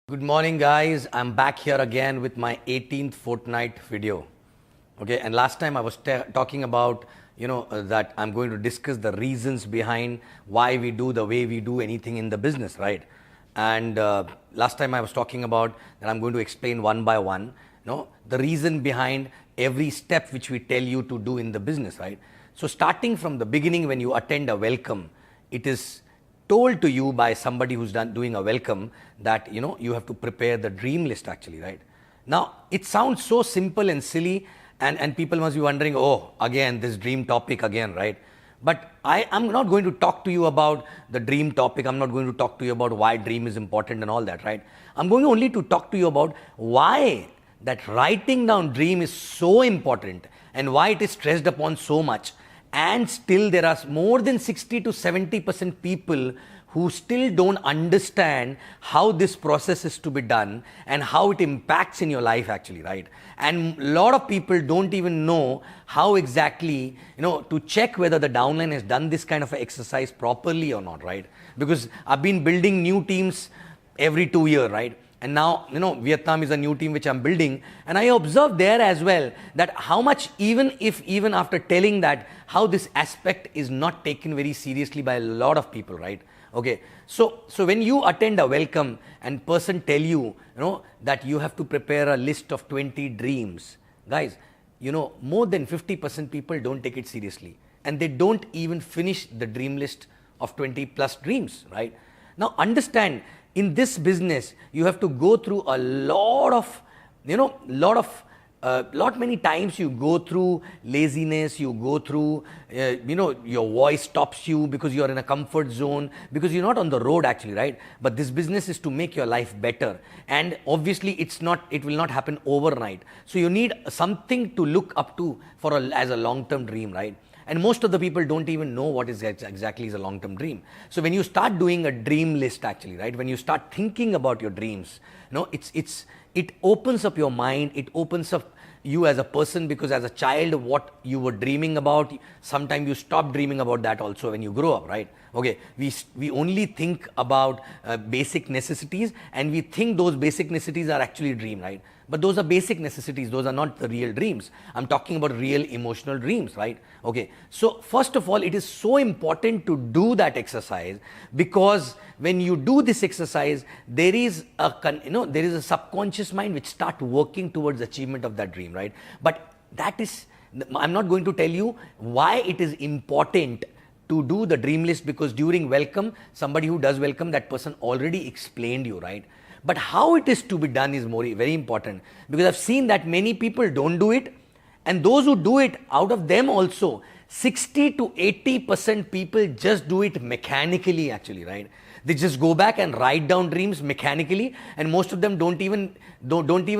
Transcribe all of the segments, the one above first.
Good morning, guys. I'm back here again with my 18th Fortnight video. Okay, and last time I was talking about, that I'm going to discuss the reasons behind why we do the way we do anything in the business, right? And last time I was talking about that I'm going to explain one by one, the reason behind every step which we tell you to do in the business, right? So starting from the beginning, when you attend a welcome, it is told to you by somebody who's doing a welcome that you have to prepare the dream list actually, right? Now it sounds so simple and silly, and people must be wondering, oh, again this dream topic again, right? But I'm not going to talk to you about the dream topic. I'm not going to talk to you about why dream is important and all that, right? I'm going only to talk to you about why that writing down dream is so important and why it is stressed upon so much. And still there are more than 60 to 70% people who still don't understand how this process is to be done and how it impacts in your life actually, right? And a lot of people don't even know how exactly, to check whether the downline has done this kind of exercise properly or not, right? Because I've been building new teams every 2 years, right? And now, Vietnam is a new team which I'm building. And I observed there as well that how much, even after telling that, how this aspect is not taken very seriously by a lot of people, right? Okay. So when you attend a welcome and person tell you, that you have to prepare a list of 20 dreams, guys, more than 50% people don't take it seriously. And they don't even finish the dream list of 20 plus dreams, right? Now understand, in this business, you have to go through a lot many times you go through laziness, you go through, your voice stops you because you're in a comfort zone, because you're not on the road actually, right? But this business is to make your life better. And obviously it will not happen overnight. So you need something to look up to as a long-term dream, right? And most of the people don't even know what is exactly is a long-term dream. So when you start doing a dream list actually, right? When you start thinking about your dreams, it opens up your mind, it opens up you as a person, because as a child, what you were dreaming about, sometimes you stop dreaming about that also when you grow up, right? Okay, we only think about basic necessities, and we think those basic necessities are actually dream, right? But those are basic necessities, those are not the real dreams. I'm talking about real emotional dreams, right? Okay, so first of all, it is so important to do that exercise, because when you do this exercise, there is a subconscious mind which start working towards achievement of that dream, right? But I'm not going to tell you why it is important to do the dream list, because during welcome, somebody who does welcome, that person already explained you, right? But how it is to be done is very important, because I've seen that many people don't do it, and those who do it, out of them also 60 to 80% people just do it mechanically actually, right? They just go back and write down dreams mechanically, and most of them don't even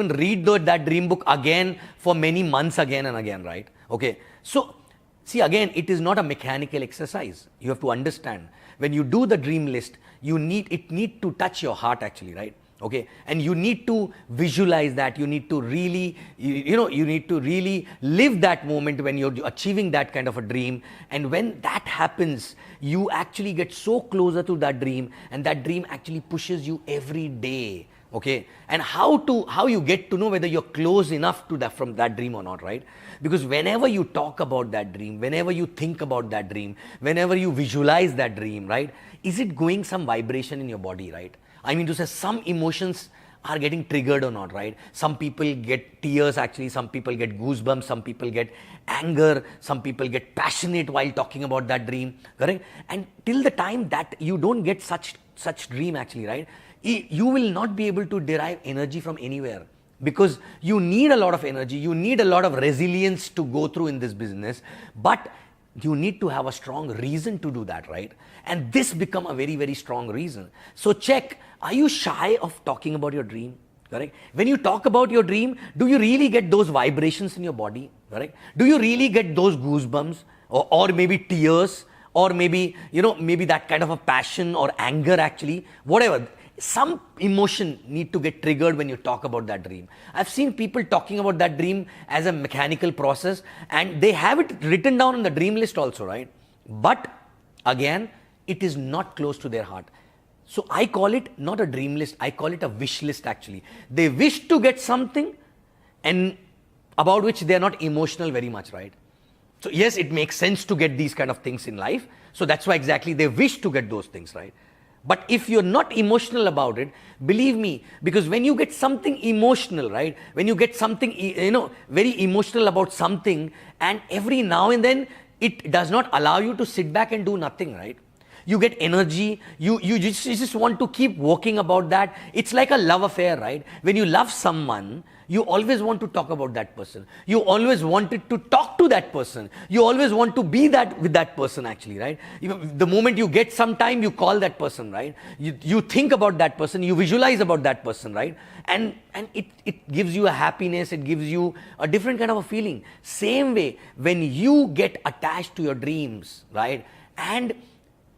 read that dream book again for many months again and again, right? Okay, so see, again, it is not a mechanical exercise. You have to understand, when you do the dream list, it need to touch your heart actually, right? Okay, and you need to visualize that. You need to really, you need to really live that moment when you're achieving that kind of a dream. And when that happens, you actually get so closer to that dream, and that dream actually pushes you every day. Okay, and how you get to know whether you're close enough to from that dream or not, right? Because whenever you talk about that dream, whenever you think about that dream, whenever you visualize that dream, right, is it going some vibration in your body, right? I mean to say, some emotions are getting triggered or not, right? Some people get tears actually, some people get goosebumps, some people get anger, some people get passionate while talking about that dream, correct? And till the time that you don't get such dream actually, right, you will not be able to derive energy from anywhere, because you need a lot of energy, you need a lot of resilience to go through in this business, but you need to have a strong reason to do that, right? And this become a very, very strong reason. So check, are you shy of talking about your dream? Correct? When you talk about your dream, do you really get those vibrations in your body? Correct? Do you really get those goosebumps, or maybe tears, or maybe, maybe that kind of a passion or anger actually, whatever. Some emotion need to get triggered when you talk about that dream. I've seen people talking about that dream as a mechanical process, and they have it written down on the dream list also, right? But again, it is not close to their heart. So I call it not a dream list, I call it a wish list actually. They wish to get something and about which they are not emotional very much, right? So yes, it makes sense to get these kind of things in life. So that's why exactly they wish to get those things, right? But if you're not emotional about it, believe me, because when you get something emotional, right? When you get something, very emotional about something, and every now and then it does not allow you to sit back and do nothing, right? You get energy, you just want to keep working about that. It's like a love affair, right? When you love someone, you always want to talk about that person. You always wanted to talk to that person. You always want to be that with that person actually, right? The moment you get some time, you call that person, right? You think about that person, you visualize about that person, right? And it gives you a happiness, it gives you a different kind of a feeling. Same way, when you get attached to your dreams, right? And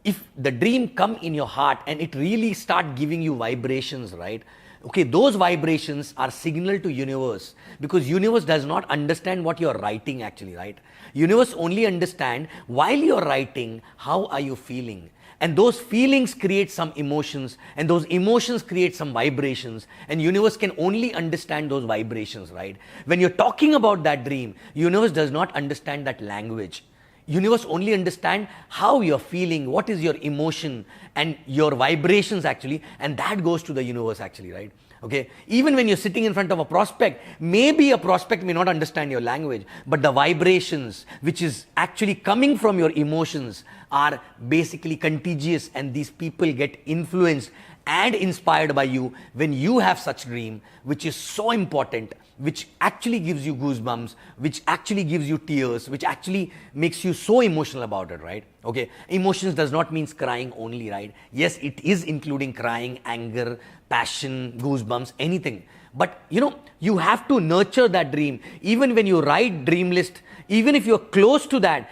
if the dream come in your heart and it really start giving you vibrations, right? Okay, those vibrations are signal to universe, because universe does not understand what you're writing actually, right? Universe only understand while you're writing, how are you feeling? And those feelings create some emotions, and those emotions create some vibrations, and universe can only understand those vibrations, right? When you're talking about that dream, universe does not understand that language. Universe only understand how you're feeling, what is your emotion and your vibrations actually, and that goes to the universe actually, right? Okay, even when you're sitting in front of a prospect, maybe a prospect may not understand your language, but the vibrations which is actually coming from your emotions are basically contagious, and these people get influenced and inspired by you when you have such dream, which is so important, which actually gives you goosebumps, which actually gives you tears, which actually makes you so emotional about it, right? Okay, emotions does not mean crying only, right? Yes, it is including crying, anger, passion, goosebumps, anything. But you have to nurture that dream. Even when you write dream list, even if you're close to that,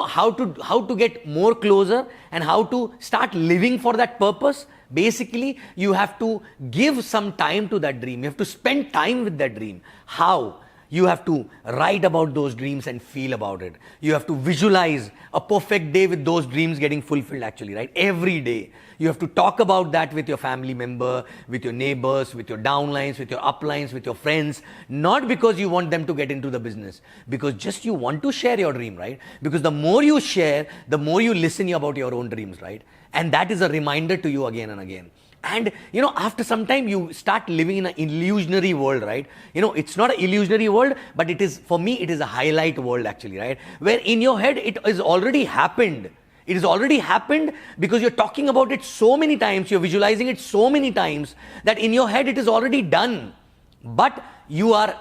how to get more closer and how to start living for that purpose. Basically, you have to give some time to that dream. You have to spend time with that dream. How? You have to write about those dreams and feel about it. You have to visualize a perfect day with those dreams getting fulfilled actually, right? Every day. You have to talk about that with your family member, with your neighbors, with your downlines, with your uplines, with your friends. Not because you want them to get into the business, because just you want to share your dream, right? Because the more you share, the more you listen about your own dreams, right? And that is a reminder to you again and again. And after some time you start living in an illusionary world, right? It's not an illusionary world, but it is, for me, it is a highlight world actually, right? Where in your head it is already happened. It has already happened because you're talking about it so many times, you're visualizing it so many times that in your head it is already done. But you are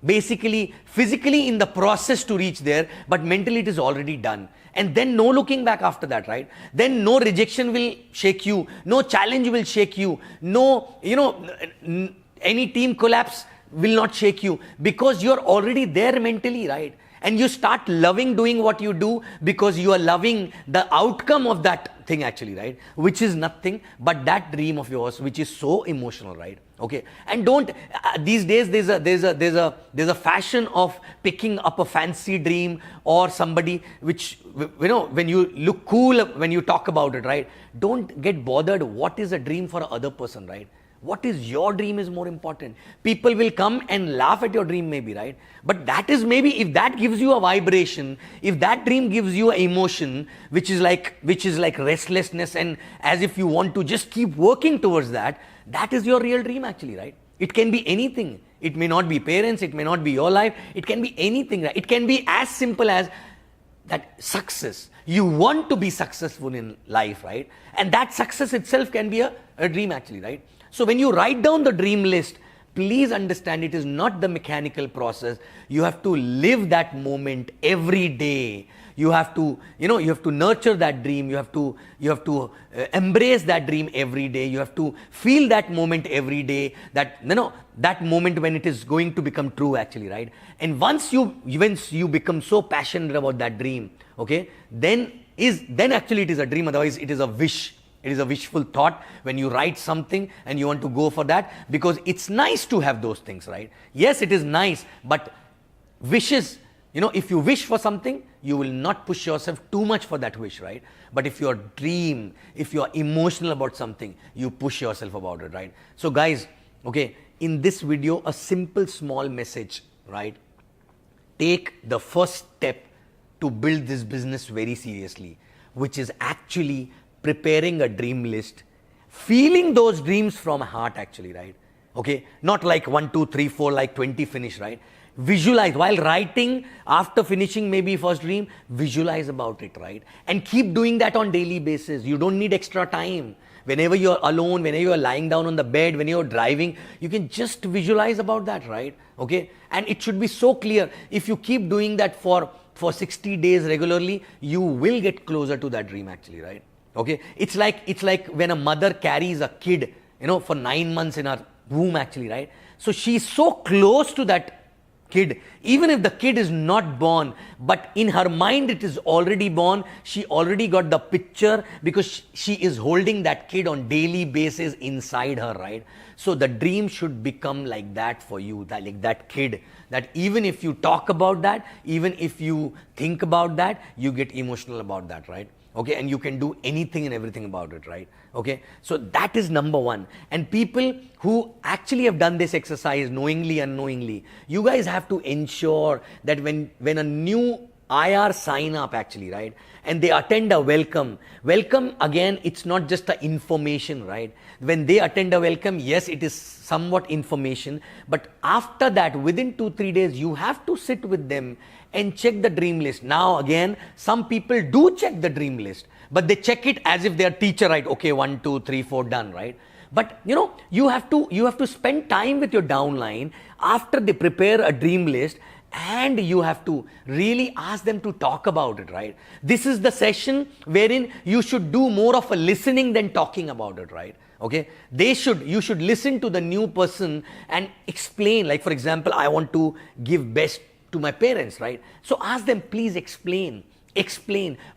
basically physically in the process to reach there, but mentally it is already done. And then no looking back after that, right? Then no rejection will shake you, no challenge will shake you, no, any team collapse will not shake you, because you're already there mentally, right? And you start loving doing what you do because you are loving the outcome of that thing actually, right? Which is nothing but that dream of yours, which is so emotional, right? Okay, and don't these days there's a fashion of picking up a fancy dream or somebody which when you look cool when you talk about it, right? Don't get bothered what is a dream for another person, right? What is your dream is more important. People will come and laugh at your dream maybe, right? But that is maybe, if that gives you a vibration, if that dream gives you an emotion, which is like restlessness, and as if you want to just keep working towards that, that is your real dream actually, right? It can be anything. It may not be parents, it may not be your life, it can be anything, right? It can be as simple as that success. You want to be successful in life, right? And that success itself can be a dream actually, right? So when you write down the dream list, please understand it is not the mechanical process. You have to live that moment every day. You have to, you have to nurture that dream. You have to embrace that dream every day. You have to feel that moment every day. That that moment when it is going to become true actually, right? And once you become so passionate about that dream, okay, then actually it is a dream. Otherwise, it is a wish. It is a wishful thought when you write something and you want to go for that, because it's nice to have those things, right? Yes, it is nice, but wishes if you wish for something, you will not push yourself too much for that wish, right? But if you're emotional about something, you push yourself about it, right? So guys, okay, in this video, a simple small message, right? Take the first step to build this business very seriously, which is actually preparing a dream list, feeling those dreams from heart actually, right? Okay, not like 1, 2, 3, 4, like 20 finish, right? Visualize while writing, after finishing maybe first dream, visualize about it, right? And keep doing that on daily basis. You don't need extra time. Whenever you're alone, whenever you're lying down on the bed, when you're driving, you can just visualize about that, right? Okay, and it should be so clear. If you keep doing that for 60 days regularly, you will get closer to that dream actually, right? Okay, it's like when a mother carries a kid, for 9 months in her womb actually, right? So she's so close to that kid, even if the kid is not born, but in her mind it is already born. She already got the picture because she is holding that kid on daily basis inside her, right? So the dream should become like that for you, like that kid, that even if you talk about that, even if you think about that, you get emotional about that, right? Okay, and you can do anything and everything about it, right? Okay, so that is number one. And people who actually have done this exercise knowingly, unknowingly, you guys have to ensure that when a new IR sign up actually, right, and they attend a welcome again, it's not just the information, right? When they attend a welcome, yes, it is somewhat information, but after that, within 2-3 days, you have to sit with them and check the dream list. Now again, some people do check the dream list, but they check it as if they are teacher, right? Okay, 1, 2, 3, 4, done, right? But you have to spend time with your downline after they prepare a dream list, and you have to really ask them to talk about it, right? This is the session wherein you should do more of a listening than talking about it, right? Okay, you should listen to the new person and explain, like for example, I want to give best to my parents, right? So ask them, please explain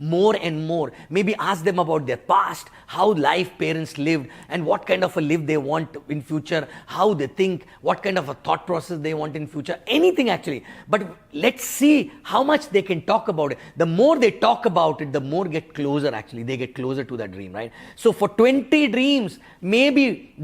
more and more. Maybe ask them about their past, how life parents lived, and what kind of a live they want in future, how they think, what kind of a thought process they want in future, anything actually. But let's see how much they can talk about it. The more they talk about it, the more they get closer to that dream, right? So for 20 dreams, maybe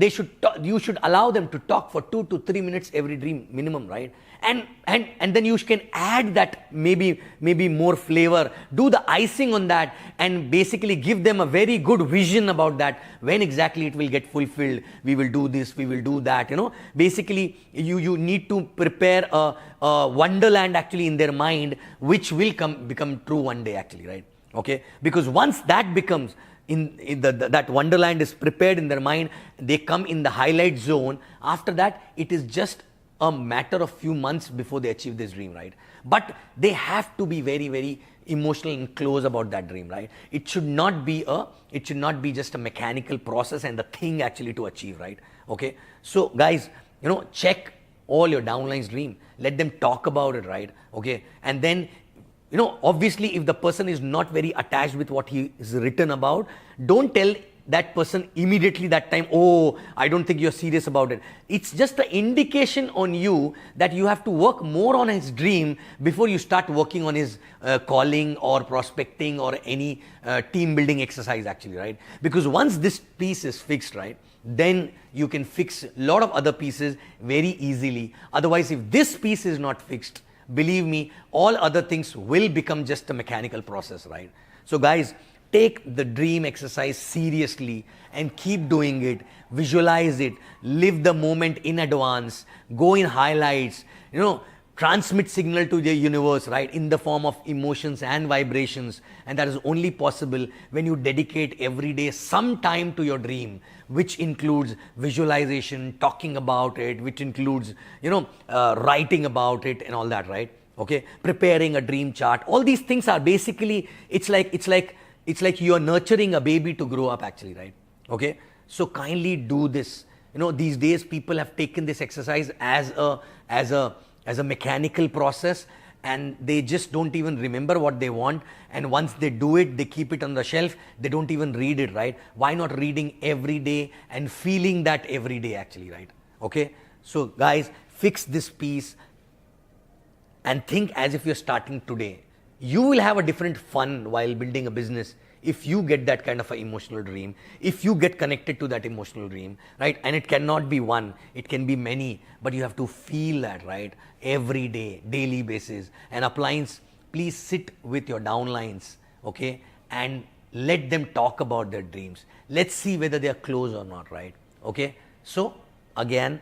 you should allow them to talk for 2 to 3 minutes every dream minimum, right? And then you can add that maybe more flavor, do the icing on that, and basically give them a very good vision about that, when exactly it will get fulfilled. We will do this, we will do that, basically you need to prepare a wonderland actually in their mind, which will become true one day actually, right? Okay, because once that becomes that wonderland is prepared in their mind, they come in the highlight zone. After that, it is just a matter of few months before they achieve this dream, right? But they have to be very, very emotional and close about that dream, right? It should not be just a mechanical process and the thing actually to achieve, right? Okay, so guys, check all your downline's dream, let them talk about it, right? Okay, and then obviously if the person is not very attached with what he is written about, don't tell that person immediately that time, oh, I don't think you're serious about it. It's just an indication on you that you have to work more on his dream before you start working on his calling or prospecting or any team building exercise actually, right? Because once this piece is fixed, right, then you can fix a lot of other pieces very easily. Otherwise, if this piece is not fixed, believe me, all other things will become just a mechanical process, right? So guys, take the dream exercise seriously and keep doing it. Visualize it, live the moment in advance, go in highlights, transmit signal to the universe, right, in the form of emotions and vibrations. And that is only possible when you dedicate every day some time to your dream, which includes visualization, talking about it, which includes, writing about it and all that, right? Okay, preparing a dream chart. All these things are basically, it's like you're nurturing a baby to grow up actually, right? Okay, so kindly do this. These days people have taken this exercise as a mechanical process, and they just don't even remember what they want. And once they do it, they keep it on the shelf. They don't even read it, right? Why not reading every day and feeling that every day actually, right? Okay, so guys, fix this piece. and think as if you're starting today. You will have a different fun while building a business if you get that kind of an emotional dream, if you get connected to that emotional dream, right? And it cannot be one, it can be many, but you have to feel that, right? Every day, daily basis. And appliance, please sit with your downlines, okay? And let them talk about their dreams. Let's see whether they are close or not, right? Okay? So, again,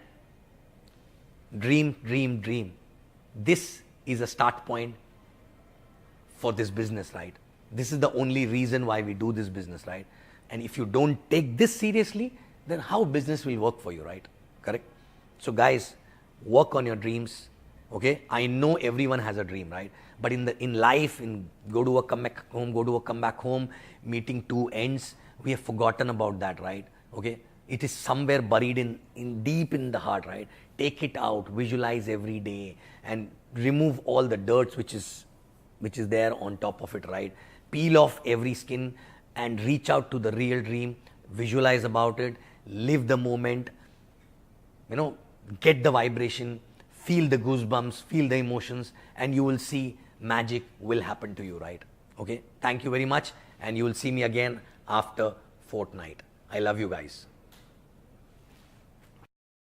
dream, dream, dream. This is a start point for this business, right? This is the only reason why we do this business, right? And if you don't take this seriously, then how business will work for you, right? Correct? So guys, work on your dreams, okay? I know everyone has a dream, right? But in life, in go to work, come back home, go to work, come back home, meeting two ends, we have forgotten about that, right? Okay? It is somewhere buried in deep in the heart, right? Take it out, visualize every day, and remove all the dirt which is there on top of it, right? Peel off every skin and reach out to the real dream, visualize about it, live the moment, get the vibration, feel the goosebumps, feel the emotions, and you will see magic will happen to you, right? Okay, thank you very much, and you will see me again after Fortnight. I love you guys.